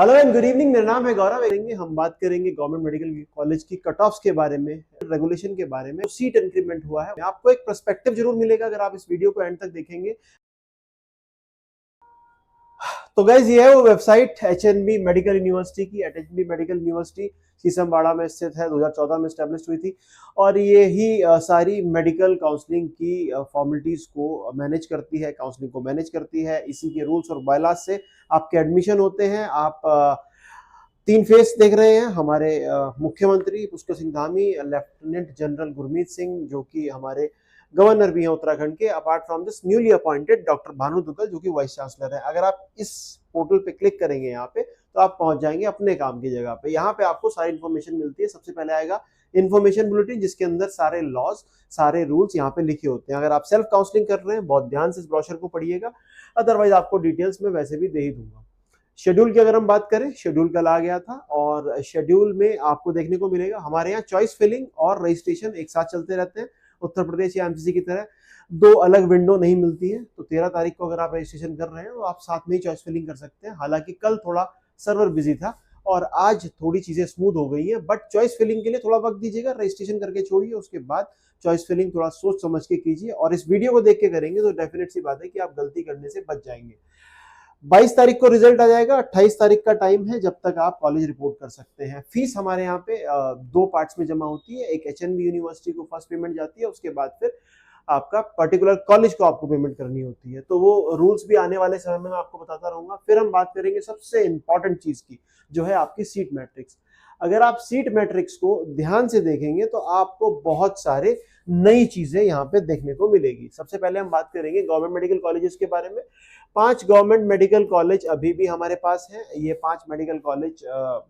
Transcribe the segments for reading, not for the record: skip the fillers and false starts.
Hello and good evening. मेरा नाम है गौरव। हम बात करेंगे गवर्नमेंट मेडिकल कॉलेज की कट ऑफ्स के बारे में, रेगुलेशन के बारे में, सीट इंक्रीमेंट हुआ है। आपको एक पर्सपेक्टिव जरूर मिलेगा अगर आप इस वीडियो को एंड तक देखेंगे। तो गाइज ये है वो वेबसाइट एचएनबी मेडिकल यूनिवर्सिटी की। एचएनबी मेडिकल यूनिवर्सिटी सीसमवाड़ा में स्थित है, 2014 में स्टैब्लिश हुई थी और ये ही सारी मेडिकल काउंसलिंग की फॉर्मेलिटीज को मैनेज करती है, काउंसलिंग को मैनेज करती है। इसी के रूल्स और बायलाज से आपके एडमिशन होते हैं। आप तीन फेस देख रहे हैं। हमारे मुख्यमंत्री पुष्कर सिंह धामी, लेफ्टिनेंट जनरल गुरमीत सिंह जो कि हमारे गवर्नर भी हैं उत्तराखंड के, apart from this newly appointed doctor Bhanu Duggal जो कि वाइस चांसलर है। अगर आप इस पोर्टल पे क्लिक करेंगे यहाँ पे तो आप पहुंच जाएंगे अपने काम की जगह पे। यहाँ पे आपको सारी इन्फॉर्मेशन मिलती है। सबसे पहले आएगा इन्फॉर्मेशन बुलेटिन जिसके अंदर सारे लॉज, सारे रूल्स यहाँ पे लिखे होते हैं। अगर आप सेल्फ काउंसलिंग कर रहे हैं बहुत ध्यान से इस ब्रोशर को पढ़िएगा, अदरवाइज आपको डिटेल्स में वैसे भी दे ही दूंगा। शेड्यूल की अगर हम बात करें, शेड्यूल कल आ गया था और शेड्यूल में आपको देखने को मिलेगा हमारे यहाँ चॉइस फिलिंग और रजिस्ट्रेशन एक साथ चलते रहते हैं। उत्तर प्रदेश या एमसीसी की तरह दो अलग विंडो नहीं मिलती है। तो 13 तारीख को अगर आप रजिस्ट्रेशन कर रहे हैं तो आप साथ में ही चॉइस फिलिंग कर सकते हैं। हालांकि कल थोड़ा सर्वर बिजी था और आज थोड़ी चीजें स्मूथ हो गई है, बट चॉइस फिलिंग के लिए थोड़ा वक्त दीजिएगा। रजिस्ट्रेशन करके छोड़िए, उसके बाद चॉइस फिलिंग थोड़ा सोच समझ के कीजिए और इस वीडियो को देख के करेंगे तो डेफिनेट सी बात है कि आप गलती करने से बच जाएंगे। 22 तारीख को रिजल्ट आ जाएगा। 28 तारीख का टाइम है जब तक आप कॉलेज रिपोर्ट कर सकते हैं। फीस हमारे यहाँ पे दो पार्ट्स में जमा होती है। एक एचएनबी यूनिवर्सिटी को फर्स्ट पेमेंट जाती है, उसके बाद फिर आपका पर्टिकुलर कॉलेज को आपको पेमेंट करनी होती है। तो वो रूल्स भी आने वाले समय में मैं आपको बताता रहूंगा। फिर हम बात करेंगे सबसे इंपॉर्टेंट चीज की, जो है आपकी सीट मैट्रिक्स। अगर आप सीट मैट्रिक्स को ध्यान से देखेंगे तो आपको बहुत सारे नई चीजें यहाँ पे देखने को मिलेगी। सबसे पहले हम बात करेंगे गवर्नमेंट मेडिकल कॉलेजेस के बारे में। 5 गवर्नमेंट मेडिकल कॉलेज अभी भी हमारे पास है। ये 5 मेडिकल कॉलेज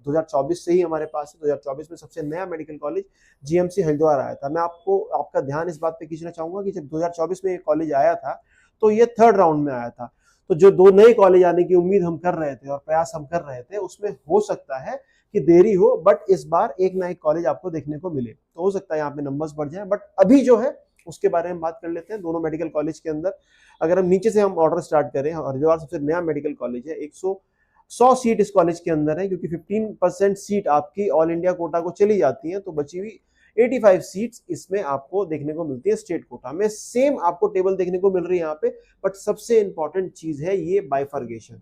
2024 से ही हमारे पास है। 2024 में सबसे नया मेडिकल कॉलेज जीएमसी हरिद्वार आया था। मैं आपका ध्यान इस बात पे खींचना चाहूंगा कि जब 2024 में ये कॉलेज आया था तो ये थर्ड राउंड में आया था। तो जो दो नए कॉलेज आने की उम्मीद हम कर रहे थे और प्रयास हम कर रहे थे, उसमें हो सकता है कि देरी हो, बट इस बार एक ना एक कॉलेज आपको देखने को मिले। तो हो सकता है यहाँ पे नंबर्स बढ़ जाए, बट अभी जो है उसके बारे में बात कर लेते हैं। दोनों मेडिकल कॉलेज के अंदर अगर हम नीचे से हम ऑर्डर स्टार्ट करें, हरिद्वार सबसे नया मेडिकल कॉलेज है। 100 सीट इस कॉलेज के अंदर है, क्योंकि 15% सीट आपकी ऑल इंडिया कोटा को चली जाती है, तो बची हुई 85 सीट्स इसमें आपको देखने को मिलती है स्टेट कोटा में। सेम आपको टेबल देखने को मिल रही है यहाँ पे, बट सबसे इंपॉर्टेंट चीज है ये बाइफर्गेशन।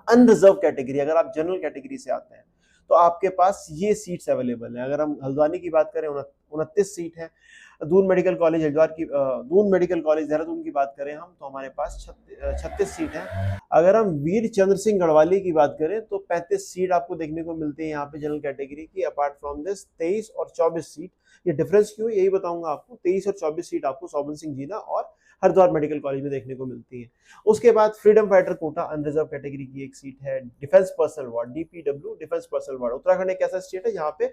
अनरिजर्व कैटेगरी, अगर आप जनरल कैटेगरी से आते हैं तो आपके पास ये सीट्स अवेलेबल है। अगर हम हल्द्वानी की बात करें 29 सीट है। दून मेडिकल कॉलेज हरिद्वार की, दून मेडिकल कॉलेज देहरादून की बात करें हम तो हमारे पास 36 सीट है। अगर हम वीर चंद्र सिंह गढ़वाली की बात करें तो 35 सीट आपको देखने को मिलती है यहाँ पे जनरल कैटेगरी की। अपार्ट फ्रॉम दिस 23 और 24 सीट, ये डिफरेंस क्यों यही बताऊंगा आपको। 23 और 24 सीट आपको सोबन सिंह जीना और हरिद्वार मेडिकल कॉलेज में देखने को मिलती है। उसके बाद freedom fighter quota unreserved category की एक सीट है। Defence personnel ward, DPW defence personnel ward. Uttarakhand एक ऐसा स्टेट है जहाँ पे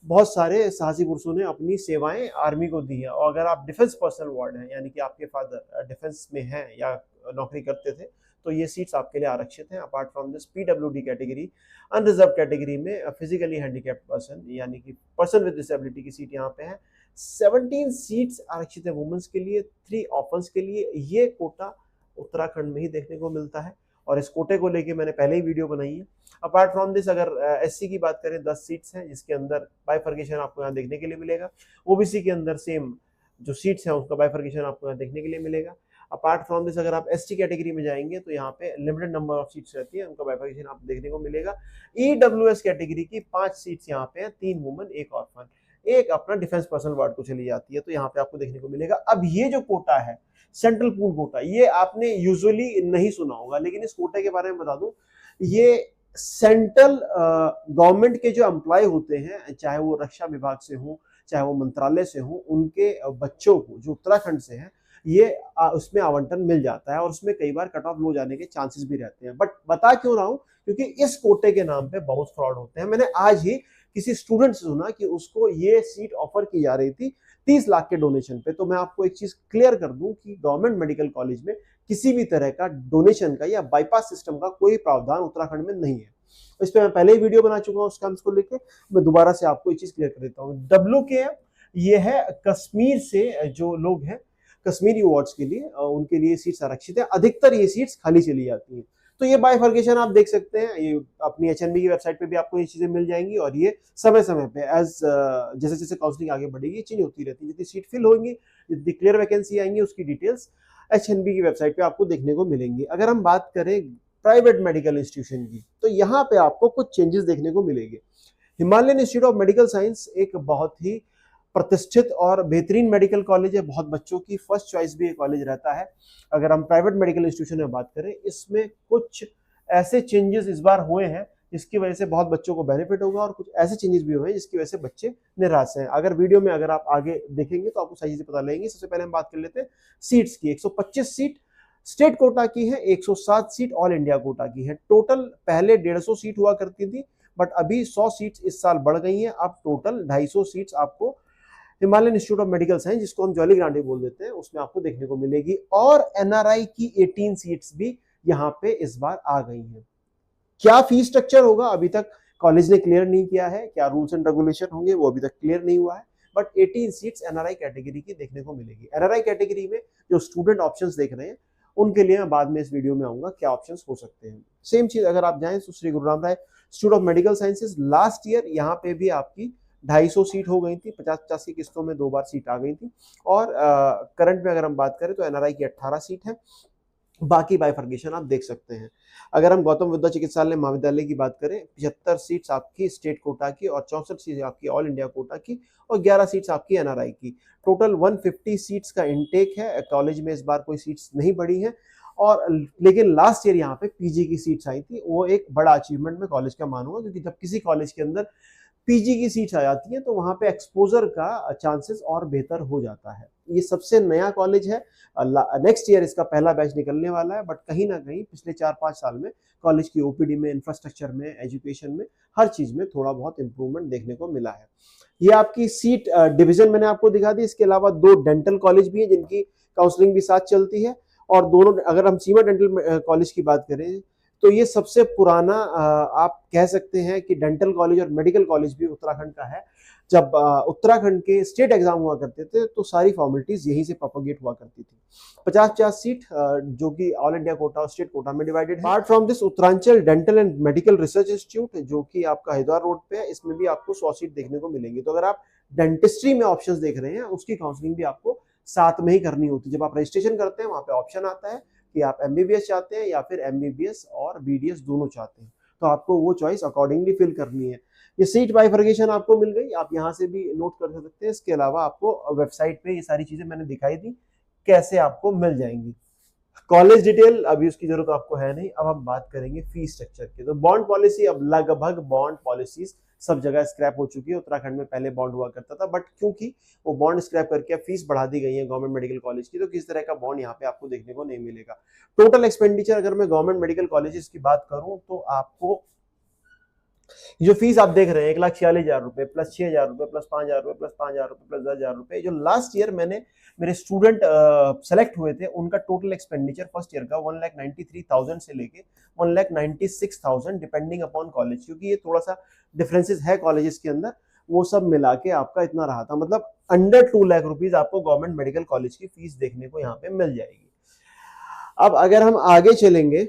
बहुत सारे साहसी पुरुषों ने अपनी सेवाएं आर्मी को दी है, और अगर आप डिफेंस पर्सनल वार्ड हैं, यानी कि आपके फादर डिफेंस में हैं या नौकरी करते थे, तो ये सीट्स आपके लिए आरक्षित हैं। Apart from this PWD category, unreserved category में फिजिकली हैंडीकैप्ड पर्सन यानी कि पर्सन विद डिसेबिलिटी की सीट यहाँ पे है। 17 सीट्स आरक्षित है वुमेन्स के लिए, 3 ऑफेंस के लिए। ये कोटा उत्तराखंड में ही देखने को मिलता है और इस कोटे को लेके मैंने पहले ही वीडियो बनाई है। अपार्ट फ्रॉम दिस अगर एससी की बात करें 10 सीट्स हैं, जिसके अंदर बाइफर्केशन आपको यहाँ देखने के लिए मिलेगा। ओबीसी के अंदर सेम जो सीट्स हैं उसका बाइफर्केशन आपको यहाँ देखने के लिए मिलेगा। अपार्ट फ्रॉम दिस अगर आप एसटी कैटेगरी में जाएंगे तो यहाँ पे लिमिटेड नंबर ऑफ सीट्स रहती है, उनका बाइफर्केशन आपको देखने को मिलेगा। ईडब्ल्यूएस कैटेगरी की 5 सीट्स यहाँ पे हैं, 3 वुमेन 1 ऑर्फन, एक अपना डिफेंस पर्सनल वार्ड को चली जाती है, तो यहाँ पे आपको देखने को मिलेगा। अब ये जो कोटा है सेंट्रल पूल कोटा, ये आपने यूजुअली नहीं सुना होगा, लेकिन इस कोटे के बारे में बता दूं, ये सेंट्रल गवर्नमेंट के जो एम्प्लॉय होते हैं, चाहे वो रक्षा विभाग से हो चाहे वो मंत्रालय से हो, उनके बच्चों को जो उत्तराखंड से हैं ये उसमें आवंटन मिल जाता है और उसमें कई बार कट ऑफ लो जाने के चांसेस भी रहते हैं। बट बता क्यों रहा हूं, क्योंकि इस कोटे के नाम पे बहुत फ्रॉड होते हैं। मैंने आज ही किसी स्टूडेंट से सुना कि उसको ये सीट ऑफर की जा रही थी 30 लाख के डोनेशन पे। तो मैं आपको एक चीज क्लियर कर दूं कि गवर्नमेंट मेडिकल कॉलेज में किसी भी तरह का डोनेशन का या बाईपास सिस्टम का कोई प्रावधान उत्तराखंड में नहीं है। इस पे मैं पहले ही वीडियो बना चुका हूं उस काम को लेके, मैं दोबारा से आपको ये चीज क्लियर कर देता हूँ। WKM ये है कश्मीर से जो लोग हैं कश्मीरी वार्ड्स के लिए, उनके लिए सीट्स आरक्षित है। अधिकतर ये सीट्स खाली चली जाती हैं। तो तो ये बाइफर्केशन आप देख सकते हैं, ये अपनी एचएनबी की वेबसाइट पे भी आपको ये चीजें मिल जाएंगी, और ये समय समय पे एज जैसे जैसे काउंसलिंग आगे बढ़ेगी चेंज होती रहती है। जितनी सीट फिल होंगी, जितनी क्लियर वैकेंसी आएंगी, उसकी डिटेल्स एचएनबी की वेबसाइट पे आपको देखने को मिलेंगी। अगर हम बात करें प्राइवेट मेडिकल इंस्टीट्यूशन की, तो यहाँ पे आपको कुछ चेंजेस देखने को मिलेंगे। Himalayan institute of medical science एक बहुत ही प्रतिष्ठित और बेहतरीन मेडिकल कॉलेज है, बहुत बच्चों की फर्स्ट चॉइस भी ये कॉलेज रहता है। अगर हम प्राइवेट मेडिकल इंस्टीट्यूशन में बात करें, इसमें कुछ ऐसे चेंजेस इस बार हुए हैं जिसकी वजह से बहुत बच्चों को बेनिफिट होगा, और कुछ ऐसे चेंजेस भी हुए हैं जिसकी वजह से बच्चे निराश हैं। अगर वीडियो में अगर आप आगे देखेंगे तो आपको सही चीजें पता लगेंगी। सबसे पहले हम बात कर लेते हैं सीट्स की। 125 सीट स्टेट कोटा की है, 107 सीट ऑल इंडिया कोटा की है। टोटल पहले 150 सीट हुआ करती थी, बट अभी 100 सीट्स इस साल बढ़ गई हैं। अब टोटल 250 सीट्स आपको Himalayan institute of medical science, जिसको हम जॉली ग्रांट बोल देते हैं, उसमें आपको देखने को मिलेगी। और एनआरआई की 18 सीट्स भी यहाँ पे इस बार आ गई हैं। क्या फीस स्ट्रक्चर होगा अभी तक कॉलेज ने क्लियर नहीं किया है, क्या रूल्स एंड रेगुलेशन होंगे वो अभी तक क्लियर नहीं हुआ है, बट 18 सीट्स एनआरआई कैटेगरी की देखने को मिलेगी। एनआरआई कैटेगरी में जो स्टूडेंट ऑप्शंस देख रहे हैं उनके लिए मैं बाद में इस वीडियो में आऊंगा क्या ऑप्शंस हो सकते हैं। सेम चीज अगर आप जाएं तो Shri Guru Ram Rai institute of medical sciences, last year यहाँ पे भी आपकी 250 सीट हो गई थी, 50-50 की किस्तों में 2 बार सीट आ गई थी। और करंट में अगर हम बात करें तो एनआरआई की 18 सीट है। बाकी बाइफर्केशन आप देख सकते हैं। अगर हम गौतम बुद्धा चिकित्सालय महाविद्यालय की बात करें, 75 सीट्स आपकी स्टेट कोटा की, और 64 सीट आपकी ऑल इंडिया कोटा की, और 11 सीट्स आपकी एनआरआई की। टोटल 150 सीट्स का इनटेक है। कॉलेज में इस बार कोई सीट्स नहीं बढ़ी है, और लेकिन लास्ट ईयर यहाँ पे पीजी की सीट्स आई थी, वो एक बड़ा अचीवमेंट मैं कॉलेज का मानूंगा, क्योंकि जब किसी कॉलेज के अंदर पीजी की सीट्स आ जाती हैं तो वहां पे एक्सपोजर का चांसेस और बेहतर हो जाता है। ये सबसे नया कॉलेज है, नेक्स्ट ईयर इसका पहला बैच निकलने वाला है, बट कहीं ना कहीं पिछले 4-5 साल में कॉलेज की ओपीडी में, इंफ्रास्ट्रक्चर में, एजुकेशन में, हर चीज में थोड़ा बहुत इंप्रूवमेंट देखने को मिला है। ये आपकी सीट डिवीजन मैंने आपको दिखा दी। इसके अलावा 2 डेंटल कॉलेज भी है जिनकी काउंसलिंग भी साथ चलती है, और दोनों, अगर हम सीमा डेंटल कॉलेज की बात करें तो ये सबसे पुराना आप कह सकते हैं कि डेंटल कॉलेज और मेडिकल कॉलेज भी उत्तराखंड का है। जब उत्तराखंड के स्टेट एग्जाम हुआ करते थे तो सारी फॉर्मेलिटीज यहीं से प्रोपोगेट हुआ करती थी। 50-50 सीट जो कि ऑल इंडिया कोटा और स्टेट कोटा में डिवाइडेड है। Apart from this, Uttaranchal dental and medical research institute जो कि आपका हरिद्वार रोड पे है, इसमें भी आपको 100 सीट देखने को मिलेंगी। तो अगर आप डेंटिस्ट्री में ऑप्शंस देख रहे हैं, उसकी काउंसलिंग भी आपको साथ में ही करनी होती है। जब आप रजिस्ट्रेशन करते हैं वहां पे ऑप्शन आता है कि आप एमबीबीएस चाहते हैं या फिर एमबीबीएस और बीडीएस दोनों चाहते हैं, तो आपको वो चॉइस अकॉर्डिंगली फिल करनी है। ये सीट बाइफर्केशन आपको मिल गई, आप यहाँ से भी नोट कर सकते हैं। इसके अलावा आपको वेबसाइट पे ये सारी चीजें मैंने दिखाई दी कैसे आपको मिल जाएंगी। कॉलेज डिटेल अभी उसकी जरूरत आपको है नहीं। अब हम बात करेंगे फीस स्ट्रक्चर की। तो बॉन्ड पॉलिसी, अब लगभग बॉन्ड पॉलिसीज सब जगह स्क्रैप हो चुकी है। उत्तराखंड में पहले बॉन्ड हुआ करता था, बट क्योंकि वो बॉन्ड स्क्रैप करके अब फीस बढ़ा दी गई है गवर्नमेंट मेडिकल कॉलेज की, तो किस तरह का बॉन्ड यहाँ पे आपको देखने को नहीं मिलेगा। टोटल एक्सपेंडिचर अगर मैं गवर्नमेंट मेडिकल कॉलेजेस की बात करूं तो आपको जो फीस आप देख रहे हैं 1,46,000 रुपए प्लस 6,000 रुपए प्लस 5,000 रुपए प्लस 5,000 रुपए प्लस 10,000 रुपए, जो लास्ट ईयर मैंने मेरे स्टूडेंट सेलेक्ट हुए थे उनका टोटल एक्सपेंडिचर फर्स्ट ईयर का 1,93,000 से लेके 1,96,000 डिपेंडिंग अपॉन कॉलेज, क्योंकि ये थोड़ा सा डिफरेंसेस है कॉलेजेस के अंदर, वो सब मिला के आपका इतना रहा था। मतलब अंडर 2 लाख रुपीज आपको गवर्नमेंट मेडिकल कॉलेज की फीस देखने को यहाँ पे मिल जाएगी। अब अगर हम आगे चलेंगे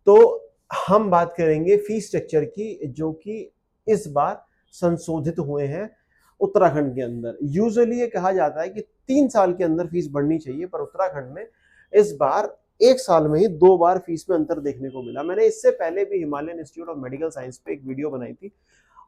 तो हम बात करेंगे फीस स्ट्रक्चर की, जो कि इस बार संशोधित हुए हैं उत्तराखंड के अंदर। यूजुअली ये कहा जाता है कि 3 साल के अंदर फीस बढ़नी चाहिए, पर उत्तराखंड में इस बार 1 साल में ही 2 बार फीस में अंतर देखने को मिला। मैंने इससे पहले भी Himalayan institute of medical science पे एक वीडियो बनाई थी।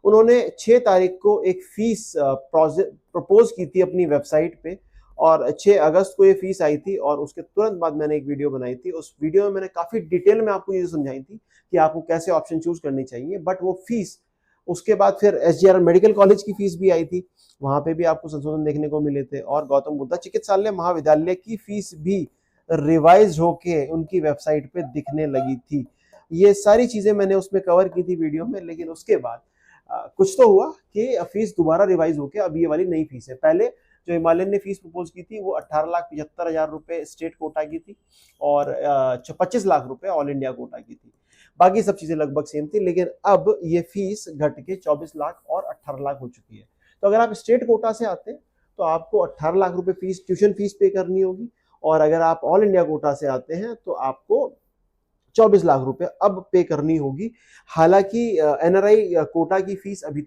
उन्होंने 6 तारीख को एक फीस प्रपोज की थी अपनी वेबसाइट पे, और 6 अगस्त को ये फीस आई थी, और उसके तुरंत बाद मैंने एक वीडियो बनाई थी। उस वीडियो में मैंने काफी डिटेल में आपको ये समझाई थी कि आपको कैसे ऑप्शन चूज करनी चाहिए। बट वो फीस उसके बाद फिर एसजीआर मेडिकल कॉलेज की फीस भी आई थी, वहां पे भी आपको संशोधन देखने को मिले थे, और गौतम बुद्धा चिकित्सालय महाविद्यालय की फीस भी रिवाइज होके उनकी वेबसाइट पे दिखने लगी थी। ये सारी चीजें मैंने उसमें कवर की थी वीडियो में, लेकिन उसके बाद कुछ तो हुआ कि फीस दोबारा रिवाइज होके अब ये वाली नई फीस है। पहले जो हिमालयन ने फीस प्रपोज की थी वो 18,75,000 रुपए स्टेट कोटा की थी, और 25 लाख रुपए ऑल इंडिया कोटा की थी। बाकी सब चीजें लगभग सेम थी, लेकिन अब ये फीस घट के 24 लाख और 18 लाख हो चुकी है। तो अगर आप स्टेट कोटा से आते हैं तो आपको 18 लाख रुपए फीस, ट्यूशन फीस पे करनी होगी, और अगर आप ऑल इंडिया कोटा से आते हैं तो आपको 24 लाख रुपए अब पे करनी होगी। हालांकि एनआरआई कोटा की फीस अभी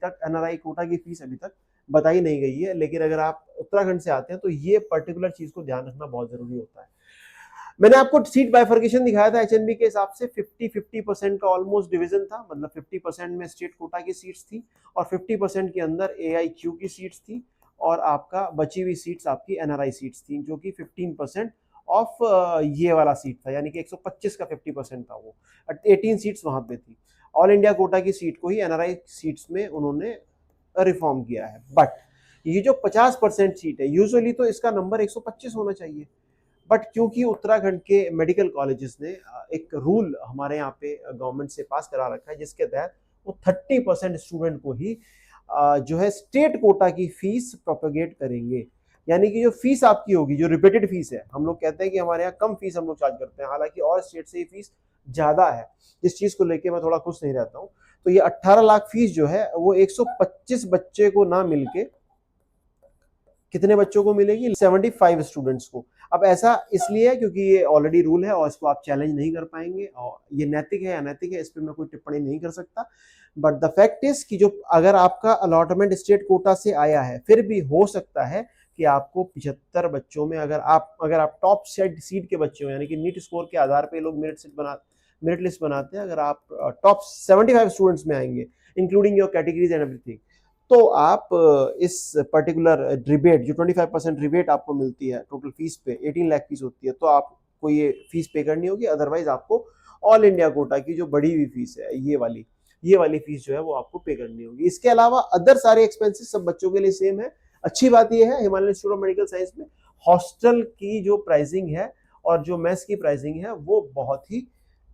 तक बताई नहीं गई है, लेकिन अगर आप उत्तराखंड से आते हैं तो ये पर्टिकुलर चीज को ध्यान रखना बहुत जरूरी होता है। मैंने आपको सीट बाइफर्केशन दिखाया था एचएनबी के हिसाब से 50-50% का ऑलमोस्ट डिवीजन था, मतलब 50% में स्टेट कोटा की सीट्स थी और 50% के अंदर एआईक्यू की सीट्स थी और आपका बची हुई सीट्स आपकी एनआरआई सीट्स थी, जो कि 15% ऑफ ये वाला सीट था, यानी कि 125 का 50% था वो, 18 सीट्स वहां पे थी। ऑल इंडिया कोटा की सीट को ही एनआरआई सीट्स में उन्होंने रिफॉर्म किया है। बट ये जो 50% सीट है, यूजुअली तो इसका नंबर 125 होना चाहिए, बट क्योंकि उत्तराखंड के मेडिकल कॉलेजेस ने एक रूल हमारे यहाँ पे गवर्नमेंट से पास करा रखा है, जिसके तहत वो 30% स्टूडेंट को ही जो है स्टेट कोटा की फीस प्रोपेगेट करेंगे। यानी कि जो फीस आपकी होगी, जो रिपीटेड फीस है, हम लोग कहते हैं कि हमारे यहाँ कम फीस हम लोग चार्ज करते हैं, हालांकि और स्टेट से ये फीस ज्यादा है, जिस चीज को लेके मैं थोड़ा खुश नहीं रहता हूँ। तो ये 18 लाख फीस जो है वो 125 बच्चे को ना मिलके कितने बच्चों को मिलेगी? 75 स्टूडेंट्स को। अब ऐसा इसलिए है क्योंकि ये ऑलरेडी रूल है और इसको आप चैलेंज नहीं कर पाएंगे, और ये नैतिक है या अनैतिक है इस पर मैं कोई टिप्पणी नहीं कर सकता। बट द फैक्ट इज कि जो अगर आपका अलॉटमेंट स्टेट कोटा से आया है, फिर भी हो सकता है कि आपको 75 बच्चों में अगर आप टॉप सीट के बच्चे हो, यानी कि नीट स्कोर के आधार पर लोग मेरिट लिस्ट बनाते हैं, अगर आप टॉप 75 स्टूडेंट्स में आएंगे including your categories and everything, तो आप इस पर्टिकुलर रिबेट जो 25% रिबेट आपको मिलती है टोटल फीस पे, 18 लाख फीस होती है, तो आपको ये फीस पे करनी होगी। अदरवाइज आपको ऑल इंडिया कोटा की जो बढ़ी हुई फीस है, ये वाली फीस जो है वो आपको पे करनी होगी। इसके अलावा अदर सारे एक्सपेंसेस सब बच्चों के लिए सेम है। अच्छी बात यह है Himalayan institute of medical science में हॉस्टल की जो प्राइसिंग है और जो मेस की प्राइसिंग है वो बहुत ही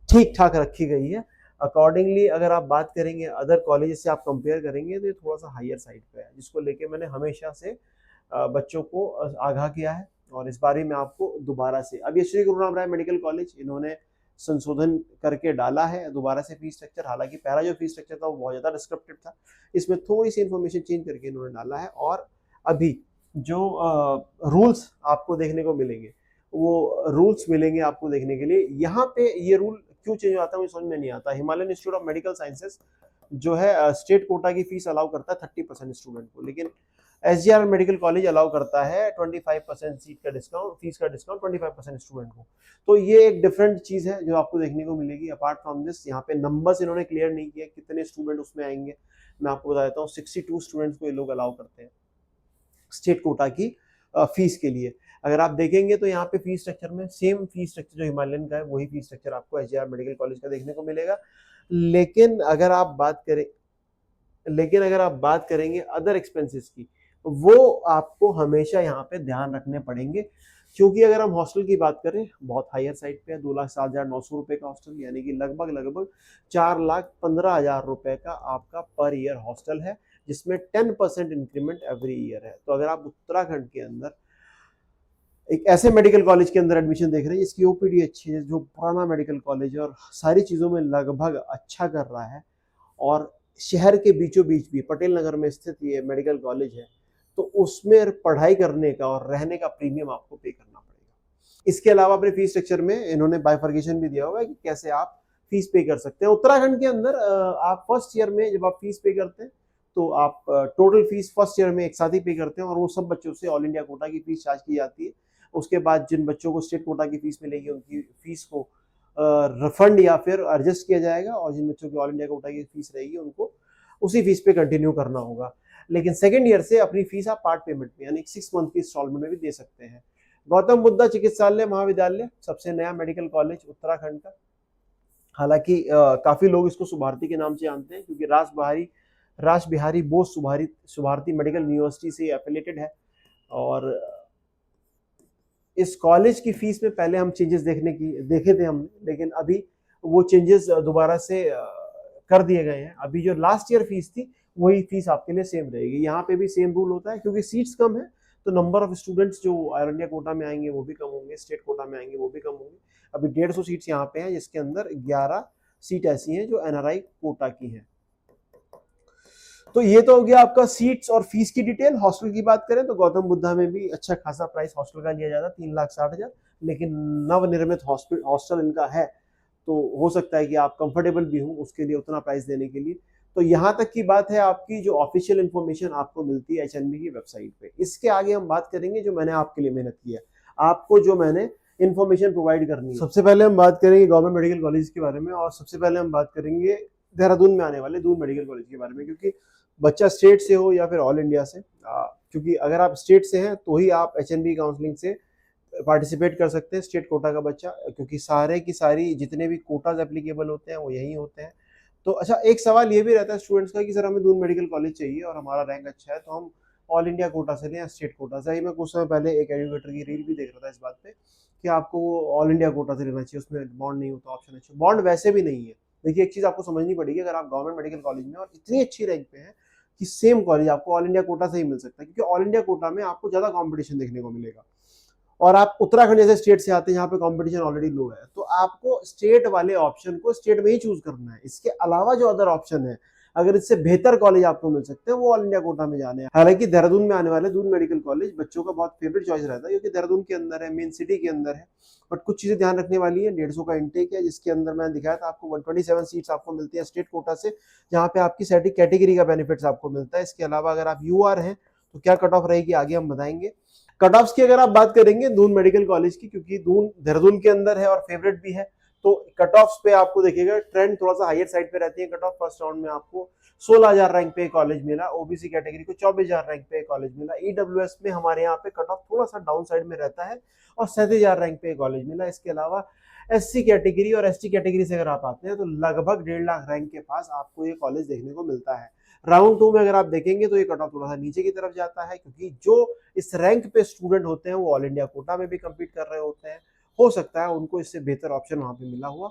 ठीक ठाक रखी गई है। अकॉर्डिंगली अगर आप बात करेंगे अदर कॉलेज से आप कंपेयर करेंगे तो ये थोड़ा सा हायर साइड पे है, जिसको लेके मैंने हमेशा से बच्चों को आगाह किया है। और इस बारे में आपको दोबारा से, अब ये श्री गुरु राम राय मेडिकल कॉलेज इन्होंने संशोधन करके डाला है दोबारा से फीस स्ट्रक्चर। हालांकि पहला जो फीस स्ट्रक्चर था वो बहुत ज्यादा डिस्क्रिप्टिव था, इसमें थोड़ी सी इन्फॉर्मेशन चेंज करके इन्होंने डाला है। और अभी जो रूल्स आपको देखने को मिलेंगे, वो रूल्स मिलेंगे आपको देखने के लिए। यहाँ पे ये रूल क्यों चेंज आता है मुझे समझ में नहीं आता। Himalayan institute of medical sciences जो है स्टेट कोटा की फीस अलाउ करता है 30% स्टूडेंट को, लेकिन एसजीआर मेडिकल कॉलेज अलाउ करता है 25% सीट का डिस्काउंट, फीस का डिस्काउंट 25% स्टूडेंट को। तो ये एक डिफरेंट चीज है जो आपको देखने को मिलेगी। अपार्ट फ्रॉम दिस, यहाँ पे नंबर्स इन्होंने क्लियर नहीं किया कितने स्टूडेंट उसमें आएंगे। मैं आपको बता देता हूँ 62 स्टूडेंट्स को ये लोग अलाउ करते हैं स्टेट कोटा की फीस के लिए। अगर आप देखेंगे तो यहाँ पे फीस स्ट्रक्चर में सेम फीस स्ट्रक्चर जो हिमालयन का है वही फीस स्ट्रक्चर आपको एसजीआर मेडिकल कॉलेज का देखने को मिलेगा। लेकिन अगर आप बात करेंगे अदर एक्सपेंसेस की, वो आपको हमेशा यहाँ पे ध्यान रखने पड़ेंगे, क्योंकि अगर हम हॉस्टल की बात करें बहुत हायर साइड पे है। 2,07,900 रुपए का हॉस्टल, यानी कि लगभग 4,15,000 रुपए का आपका पर ईयर हॉस्टल है, जिसमें 10% इंक्रीमेंट एवरी ईयर है। तो अगर आप उत्तराखंड के अंदर एक ऐसे मेडिकल कॉलेज के अंदर एडमिशन देख रहे हैं जिसकी ओपीडी अच्छी है, जो पुराना मेडिकल कॉलेज है और सारी चीज़ों में लगभग अच्छा कर रहा है, और शहर के बीचों बीच भी पटेल नगर में स्थित ये मेडिकल कॉलेज है, तो उसमें पढ़ाई करने का और रहने का प्रीमियम आपको पे करना पड़ेगा। इसके अलावा अपने फीस स्ट्रक्चर में इन्होंने बाइफर्केशन भी दिया हुआ है कि कैसे आप फीस पे कर सकते हैं। उत्तराखंड के अंदर आप फर्स्ट ईयर में जब आप फीस पे करते हैं तो आप टोटल फीस फर्स्ट ईयर में एक साथ ही पे करते हैं, और वो सब बच्चों से ऑल इंडिया कोटा की फीस चार्ज की जाती है। उसके बाद जिन बच्चों को स्टेट कोटा की फीस मिलेगी उनकी फीस को रिफंड या फिर एडजस्ट किया जाएगा, और जिन बच्चों की ऑल इंडिया कोटा की फीस रहेगी उनको उसी फीस पे कंटिन्यू करना होगा। लेकिन सेकेंड ईयर से अपनी फीस आप पार्ट पेमेंट में यानी 6 मंथ की इंस्टॉलमेंट में भी दे सकते हैं। गौतम बुद्धा चिकित्सालय महाविद्यालय सबसे नया मेडिकल कॉलेज उत्तराखंड का। हालांकि काफी लोग इसको सुभारती के नाम से जानते हैं, क्योंकि रास बिहारी बोस सुभारती मेडिकल यूनिवर्सिटी से एफिलेटेड है। और इस कॉलेज की फीस में पहले हम चेंजेस देखे थे हमने, लेकिन अभी वो चेंजेस दोबारा से कर दिए गए हैं। अभी जो लास्ट ईयर फीस थी वही फीस आपके लिए सेम रहेगी। यहाँ पे भी सेम रूल होता है, क्योंकि सीट्स कम है तो नंबर ऑफ स्टूडेंट्स जो ऑल इंडिया कोटा में आएंगे वो भी कम होंगे, स्टेट कोटा में आएंगे वो भी कम होंगे। अभी 150 सीट्स यहाँ पे हैं, जिसके अंदर 11 सीट ऐसी हैं जो एनआरआई कोटा की हैं। तो ये तो हो गया आपका सीट्स और फीस की डिटेल। हॉस्टल की बात करें तो गौतम बुद्धा में भी अच्छा खासा प्राइस हॉस्टल का लिया जाता है, 3,60,000, लेकिन नवनिर्मित हॉस्टल इनका है तो हो सकता है कि आप कंफर्टेबल भी हो उसके लिए उतना प्राइस देने के लिए। तो यहाँ तक की बात है आपकी जो ऑफिशियल इन्फॉर्मेशन आपको मिलती है एचएनबी की वेबसाइट पे। इसके आगे हम बात करेंगे जो मैंने आपके लिए मेहनत की है, आपको जो मैंने इन्फॉर्मेशन प्रोवाइड करनी है। सबसे पहले हम बात करेंगे गवर्नमेंट मेडिकल कॉलेज के बारे में, और सबसे पहले हम बात करेंगे देहरादून में आने वाले दून मेडिकल कॉलेज के बारे में, क्योंकि बच्चा स्टेट से हो या फिर ऑल इंडिया से, क्योंकि अगर आप स्टेट से हैं तो ही आप एचएनबी काउंसलिंग से पार्टिसिपेट कर सकते हैं, स्टेट कोटा का बच्चा, क्योंकि सारे की सारी जितने भी कोटाज एप्लीकेबल होते हैं वो यही होते हैं। तो अच्छा, एक सवाल ये भी रहता है स्टूडेंट्स का कि सर हमें दून मेडिकल कॉलेज चाहिए और हमारा रैंक अच्छा है, तो हम ऑल इंडिया कोटा से लें या स्टेट कोटा से। मैं कुछ समय पहले एक एजुकेटर की रील भी देख रहा था इस बात पे कि आपको ऑल इंडिया कोटा से लेना चाहिए, उसमें बॉन्ड नहीं होता ऑप्शन अच्छा। बॉन्ड वैसे भी नहीं है। देखिए एक चीज आपको समझनी पड़ेगी, अगर आप गवर्नमेंट मेडिकल कॉलेज में और इतनी अच्छी रैंक पे हैं कि सेम कॉलेज आपको ऑल इंडिया कोटा से ही मिल सकता है, क्योंकि ऑल इंडिया कोटा में आपको ज्यादा कॉम्पिटिशन देखने को मिलेगा। और आप उत्तराखंड जैसे स्टेट से आते हैं जहाँ पे कंपटीशन ऑलरेडी लो है, तो आपको स्टेट वाले ऑप्शन को स्टेट में ही चूज करना है। इसके अलावा जो अदर ऑप्शन है, अगर इससे बेहतर कॉलेज आपको मिल सकते हैं, वो ऑल इंडिया कोटा में जाने हैं। हालांकि देहरादून में आने वाले दून मेडिकल कॉलेज बच्चों का बहुत फेवरेट चॉइस रहता है, क्योंकि देहरादून के अंदर है, मेन सिटी के अंदर है। बट कुछ चीजें ध्यान रखने वाली है। 150 का इंटेक है, जिसके अंदर मैंने दिखाया था आपको 127 सीट्स आपको मिलती है स्टेट कोटा से, जहाँ पे आपकी सर्टिक कैटेगरी का बेनिफिट्स आपको मिलता है। इसके अलावा अगर आप यूआर हैं तो क्या कट ऑफ रहेगी आगे हम बताएंगे। कट ऑफ्स की अगर आप बात करेंगे दून मेडिकल कॉलेज की, क्योंकि दून देहरादून के अंदर है और फेवरेट भी है, तो कट ऑफ्स पे आपको देखिएगा ट्रेंड थोड़ा सा हायर साइड पे रहती है। कट ऑफ फर्स्ट राउंड में आपको 16,000 रैंक पे कॉलेज मिला, ओबीसी कैटेगरी को 24,000 रैंक पे कॉलेज मिला। ईडब्ल्यूएस में हमारे यहाँ पे कट ऑफ थोड़ा सा डाउन साइड में रहता है और 37,000 रैंक पे कॉलेज मिला। इसके अलावा एससी कैटेगरी और एसटी कैटेगरी से अगर आप आते हैं तो लगभग 1.5 लाख रैंक के पास आपको ये कॉलेज देखने को मिलता है। राउंड 2 में अगर आप देखेंगे तो ये कट ऑफ थोड़ा सा नीचे की तरफ जाता है, क्योंकि जो इस रैंक पे स्टूडेंट होते हैं वो ऑल इंडिया कोटा में भी कम्पीट कर रहे होते हैं। हो सकता है उनको इससे बेहतर ऑप्शन वहां पे मिला हुआ,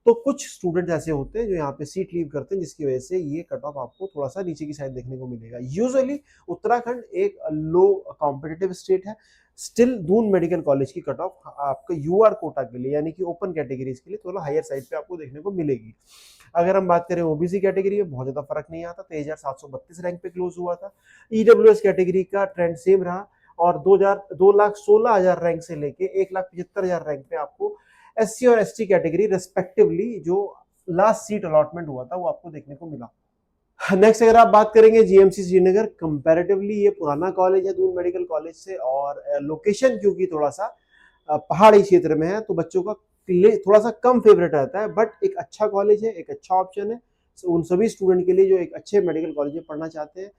तो कुछ स्टूडेंट ऐसे होते हैं जो यहाँ पे सीट लीव करते हैं, जिसकी वजह से ये कट ऑफ आपको थोड़ा सा नीचे की साइड देखने को मिलेगा। यूजुअली उत्तराखंड एक लो कॉम्पिटिटिव स्टेट है, स्टिल दून मेडिकल कॉलेज की कट ऑफ आपका यूआर कोटा के लिए यानी कि ओपन कैटेगरीज के लिए थोड़ा हायर साइड पे आपको देखने को मिलेगी। अगर हम बात करें ओबीसी कैटेगरी में बहुत ज्यादा फर्क नहीं आता, 23,732 रैंक पे क्लोज हुआ था। ईडब्ल्यूएस कैटेगरी का ट्रेंड सेम रहा और 2,16,000 रैंक से लेके 1,75,000 रैंक पे आपको एससी और एसटी कैटेगरी रेस्पेक्टिवली जो लास्ट सीट अलॉटमेंट हुआ था वो आपको देखने को मिला। नेक्स्ट अगर आप बात करेंगे जीएमसी श्रीनगर, कंपैरेटिवली ये पुराना कॉलेज है दून मेडिकल कॉलेज से, और लोकेशन क्योंकि थोड़ा सा पहाड़ी क्षेत्र में है तो बच्चों का थोड़ा सा कम फेवरेट रहता है, बट एक अच्छा कॉलेज है, एक अच्छा ऑप्शन है उन सभी स्टूडेंट के लिए जो एक अच्छे मेडिकल कॉलेज में पढ़ना चाहते हैं।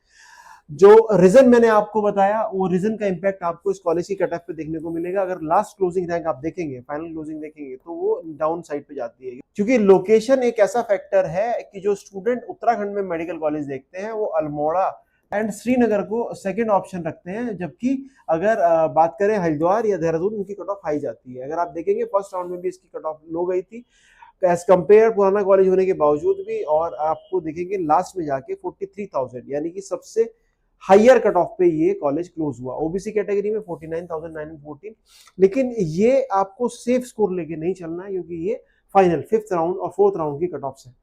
जो रीजन मैंने आपको बताया वो रीजन का इंपैक्ट आपको इस कॉलेज की कट ऑफ पे देखने को मिलेगा। अगर लास्ट क्लोजिंग रैंक आप देखेंगे, फाइनल क्लोजिंग देखेंगे, तो वो डाउन साइड पे जाती है, क्योंकि लोकेशन एक ऐसा फैक्टर है कि जो स्टूडेंट उत्तराखंड में मेडिकल कॉलेज देखते हैं वो अल्मोड़ा एंड श्रीनगर को सेकंड ऑप्शन रखते हैं, जबकि अगर बात करें हरिद्वार या देहरादून, उनकी कट ऑफ हाई जाती है। अगर आप देखेंगे फर्स्ट राउंड में भी इसकी कट ऑफ लो गई थी एज कंपेयर पुराना कॉलेज होने के बावजूद भी, और आपको देखेंगे लास्ट में जाके 43,000 यानी कि सबसे हायर कट ऑफ पे ये कॉलेज क्लोज हुआ। ओबीसी कैटेगरी में 49,914, लेकिन ये आपको सेफ स्कोर लेके नहीं चलना है, क्योंकि ये फाइनल 5th राउंड और 4th राउंड की कट ऑफ है।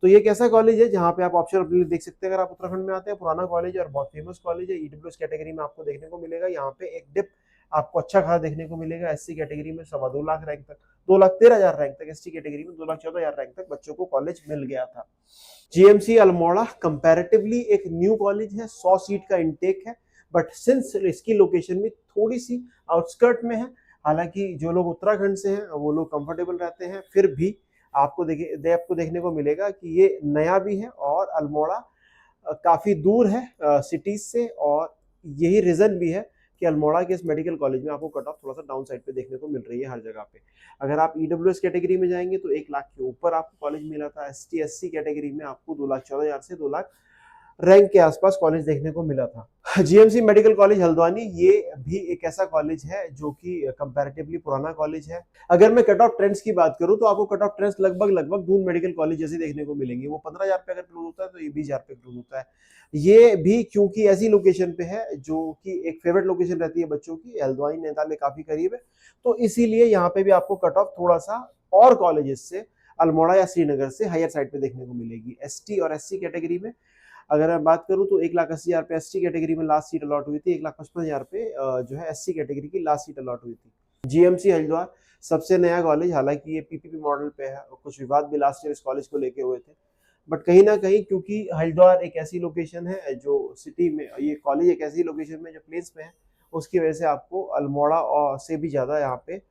तो ये कैसा कॉलेज है जहां पे आप ऑप्शन अपने लिए देख सकते हैं। अगर आप उत्तराखंड में आते हैं, पुराना कॉलेज है और बहुत फेमस कॉलेज है। ईडब्ल्यूएस कैटेगरी में आपको देखने को मिलेगा यहाँ पे एक डिप आपको अच्छा खासा देखने को मिलेगा। एससी कैटेगरी में 2.25 लाख रैंक तक, 2,13,000 रैंक तक, एसटी कैटेगरी में 2,14,000 रैंक तक बच्चों को कॉलेज मिल गया था। जीएमसी अल्मोड़ा कंपैरेटिवली एक न्यू कॉलेज है, 100 सीट का इंटेक है, बट सिंस इसकी लोकेशन भी थोड़ी सी आउटस्कर्ट में है, हालांकि जो लोग उत्तराखंड से हैं वो लोग कंफर्टेबल रहते हैं, फिर भी आपको देखने को मिलेगा कि ये नया भी है और अल्मोड़ा काफी दूर है सिटीज से, और यही रीजन भी है कि अल्मोड़ा के इस मेडिकल कॉलेज में आपको कट ऑफ थोड़ा सा डाउन साइड पे देखने को मिल रही है हर जगह पे। अगर आप ईडब्ल्यूएस कैटेगरी में जाएंगे तो 1 लाख के ऊपर आपको कॉलेज मिला था। एसटी एससी कैटेगरी में आपको 2,14,000 से 2 लाख रैंक के आसपास कॉलेज देखने को मिला था। जीएमसी मेडिकल कॉलेज हल्द्वानी ये भी एक ऐसा कॉलेज है जो कि कंपैरेटिवली पुराना कॉलेज है। अगर मैं कट ऑफ ट्रेंड्स की बात करूं तो आपको कट ऑफ ट्रेंड्स लगभग दून मेडिकल कॉलेज जैसे देखने को मिलेंगे। वो 15,000 पे अगर क्लोज होता है तो ये 20,000 पे क्लोज होता है। ये भी क्योंकि ऐसी लोकेशन पे है जो कि एक फेवरेट लोकेशन रहती है बच्चों की, हल्द्वानी नैनीताल काफी करीब है, तो इसीलिए यहाँ पे भी आपको कट ऑफ थोड़ा सा और कॉलेजेस से अल्मोड़ा या श्रीनगर से हायर साइड पे देखने को मिलेगी। एसटी और एससी कैटेगरी में अगर मैं बात करूं तो 1,80,000 पे एसटी कैटेगरी में लास्ट सीट अलॉट हुई थी, 1,55,000 पे जो है एससी कैटेगरी की लास्ट सीट अलॉट हुई थी। जीएमसी हरिद्वार सबसे नया कॉलेज, हालांकि ये पीपीपी मॉडल पे है, कुछ विवाद भी लास्ट ईयर इस कॉलेज को लेके हुए थे, बट कहीं ना कहीं क्योंकि हरिद्वार एक ऐसी लोकेशन है जो सिटी में, ये कॉलेज एक ऐसी लोकेशन में जो प्लेस में है, उसकी वजह से आपको अल्मोड़ा और से भी ज़्यादा यहाँ पे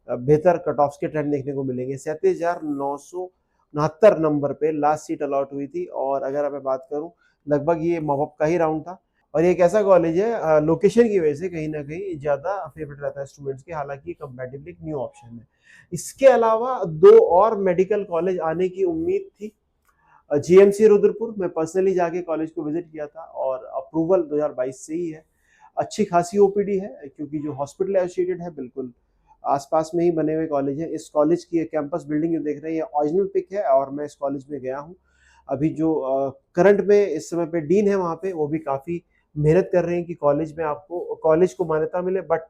बेहतर कट ऑफ के ट्रेंड देखने को मिलेंगे। 37,969 नंबर पे लास्ट सीट अलॉट हुई थी, और अगर मैं बात करूं लगभग ये मॉपअप का ही राउंड था। और ये एक ऐसा कॉलेज है लोकेशन की वजह से कहीं ना कहीं ज़्यादा फेवरेट रहता है स्टूडेंट्स के, हालांकि कंपैरेटिवली एक न्यू ऑप्शन है। इसके अलावा दो और मेडिकल कॉलेज आने की उम्मीद थी। जीएमसी रुद्रपुर में पर्सनली जाके कॉलेज को विजिट किया था और अप्रूवल 2022 से ही है। अच्छी खासी ओपीडी है क्योंकि जो हॉस्पिटल एसोसिएटेड है बिल्कुल आसपास में ही बने हुए कॉलेज है। इस कॉलेज की कैंपस बिल्डिंग जो देख रहे हैं ये ओरिजिनल पिक है, और मैं इस कॉलेज में गया हूँ। अभी जो करंट में इस समय पे डीन है वहाँ पे, वो भी काफ़ी मेहनत कर रहे हैं कि कॉलेज में आपको कॉलेज को मान्यता मिले, बट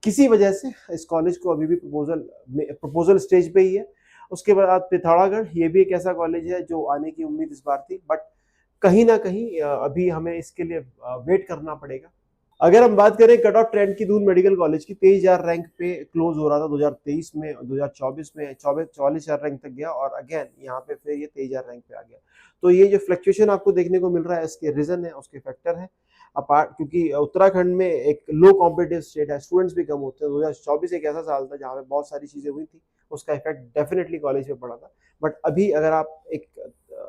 किसी वजह से इस कॉलेज को अभी भी प्रपोजल स्टेज पे ही है। उसके बाद पिथौरागढ़, ये भी एक ऐसा कॉलेज है जो आने की उम्मीद इस बार थी, बट कहीं ना कहीं अभी हमें इसके लिए वेट करना पड़ेगा। अगर हम बात करें कट ऑफ ट्रेंड की दून मेडिकल कॉलेज की, 23,000 रैंक पे क्लोज हो रहा था 2023 में, 2024 में 44,000 रैंक तक गया, और अगेन यहाँ पे फिर ये 23,000 रैंक पे आ गया। तो ये जो फ्लक्चुएशन आपको देखने को मिल रहा है, इसके रीजन है, उसके फैक्टर है अपार्ट, क्योंकि उत्तराखंड में एक लो कॉम्पिटिटिव स्टेट है, स्टूडेंट्स भी कम होते हैं। 2024 एक ऐसा साल था जहाँ पे बहुत सारी चीजें हुई थी, उसका इफेक्ट डेफिनेटली कॉलेज पे पड़ा था। बट अभी अगर आप एक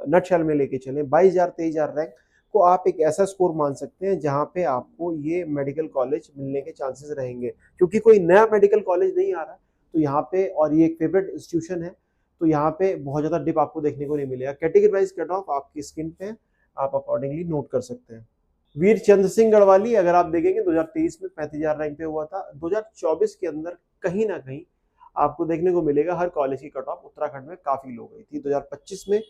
नटशेल में लेके चलें, 22,000 23,000 रैंक को आप एक ऐसा स्कोर मान सकते हैं जहां पे आपको ये मेडिकल कॉलेज मिलने के चांसेस रहेंगे, क्योंकि कोई नया मेडिकल कॉलेज नहीं आ रहा है। तो यहाँ पे, और ये एक फेवरेट इंस्टीट्यूशन है, तो यहाँ पे बहुत ज्यादा डिप आपको देखने को नहीं मिलेगा। कैटेगरी वाइज कट ऑफ आपकी स्क्रीन पे आप अकॉर्डिंगली नोट कर सकते हैं। वीर चंद्र सिंह गढ़वाली अगर आप देखेंगे 2023 में 35,000 रैंक पे हुआ था। 2024 के अंदर कहीं ना कहीं आपको देखने को मिलेगा हर कॉलेज की कट ऑफ उत्तराखंड में काफी लो गई थी। 2025 में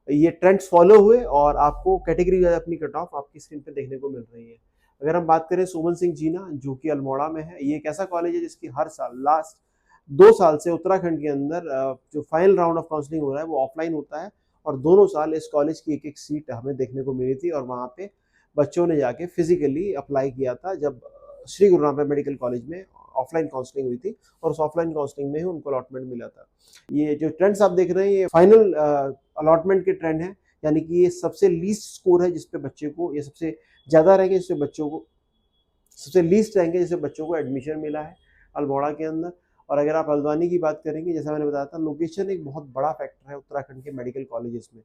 ये ट्रेंड्स फॉलो हुए और आपको कैटेगरी वाइज अपनी कट ऑफ आपकी स्क्रीन पे देखने को मिल रही है। अगर हम बात करें सुमन सिंह जीना, जो कि अल्मोड़ा में है, ये एक ऐसा कॉलेज है जिसकी हर साल लास्ट 2 साल से उत्तराखंड के अंदर जो फाइनल राउंड ऑफ काउंसलिंग हो रहा है वो ऑफलाइन होता है, और दोनों साल इस कॉलेज की एक एक सीट हमें देखने को मिली थी, और वहाँ पे बच्चों ने जाके फिजिकली अप्लाई किया था जब श्री गुरु रामदेव मेडिकल कॉलेज में ऑफलाइन काउंसलिंग हुई थी, और उस ऑफलाइन काउंसलिंग में ही उनको अलॉटमेंट मिला था। ये जो ट्रेंड्स आप देख रहे हैं ये फाइनल अलॉटमेंट के ट्रेंड है, यानी कि ये सबसे लीस्ट स्कोर है जिसपे बच्चे को, ये सबसे ज्यादा रहेंगे जिससे बच्चों को, सबसे लीस्ट रहेंगे जिससे बच्चों को एडमिशन मिला है अल्मोड़ा के अंदर। और अगर आप हल्द्वानी की बात करेंगे, जैसा मैंने बताया था, लोकेशन एक बहुत बड़ा फैक्टर है उत्तराखंड के मेडिकल कॉलेजेस में।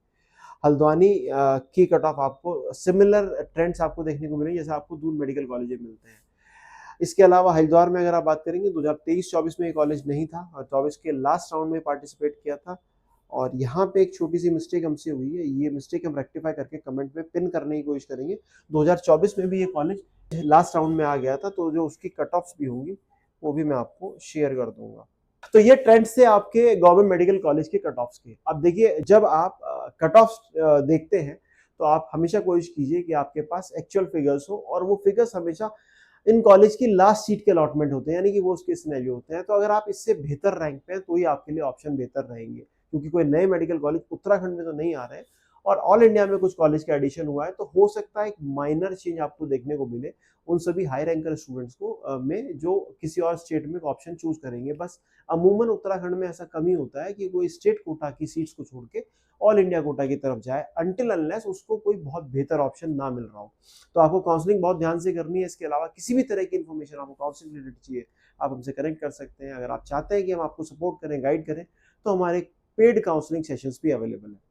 हल्द्वानी की कट ऑफ आपको सिमिलर ट्रेंड्स आपको देखने को मिलेंगे जैसे आपको दून मेडिकल कॉलेज मिलते हैं। इसके अलावा हरिद्वार में अगर आप बात करेंगे 2023-24 में ये कॉलेज नहीं था, और 24 के लास्ट राउंड में पार्टिसिपेट किया था, और यहाँ पे एक छोटी सी मिस्टेक हमसे हुई है, ये मिस्टेक हम रेक्टिफाई करके कमेंट में पिन करने की कोशिश करेंगे। 2024 में भी ये कॉलेज लास्ट राउंड में आ गया था, तो जो उसकी कट ऑफ्स भी होंगी वो भी मैं आपको शेयर कर दूंगा। तो ये ट्रेंड्स थे आपके गवर्नमेंट मेडिकल कॉलेज के कट ऑफ्स के। अब देखिए, जब आप कट ऑफ्स देखते हैं तो आप हमेशा कोशिश कीजिए कि आपके पास एक्चुअल फिगर्स हो, और वो फिगर्स हमेशा इन कॉलेज की लास्ट सीट के अलॉटमेंट होते हैं, यानी कि वो उसके सिनेरियो होते हैं। तो अगर आप इससे बेहतर रैंक पे हैं तो ही आपके लिए ऑप्शन बेहतर रहेंगे, क्योंकि कोई नए मेडिकल कॉलेज उत्तराखंड में तो नहीं आ रहे हैं, और ऑल इंडिया में कुछ कॉलेज का एडिशन हुआ है, तो हो सकता है एक माइनर चेंज आपको देखने को मिले उन सभी हाई रैंकर स्टूडेंट्स को में जो किसी और स्टेट में ऑप्शन चूज करेंगे। बस अमूमन उत्तराखंड में ऐसा कम ही होता है कि कोई स्टेट कोटा की सीट्स को छोड़ के ऑल इंडिया कोटा की तरफ जाए, अनटिल अनलेस उसको कोई बहुत बेहतर ऑप्शन ना मिल रहा हो। तो आपको काउंसलिंग बहुत ध्यान से करनी है। इसके अलावा किसी भी तरह की इन्फॉर्मेशन आपको काउंसलिंग रिलेटेड चाहिए, आप हमसे कनेक्ट कर सकते हैं। अगर आप चाहते हैं कि हम आपको सपोर्ट करें, गाइड करें, तो हमारे पेड काउंसलिंग सेशंस भी अवेलेबल है।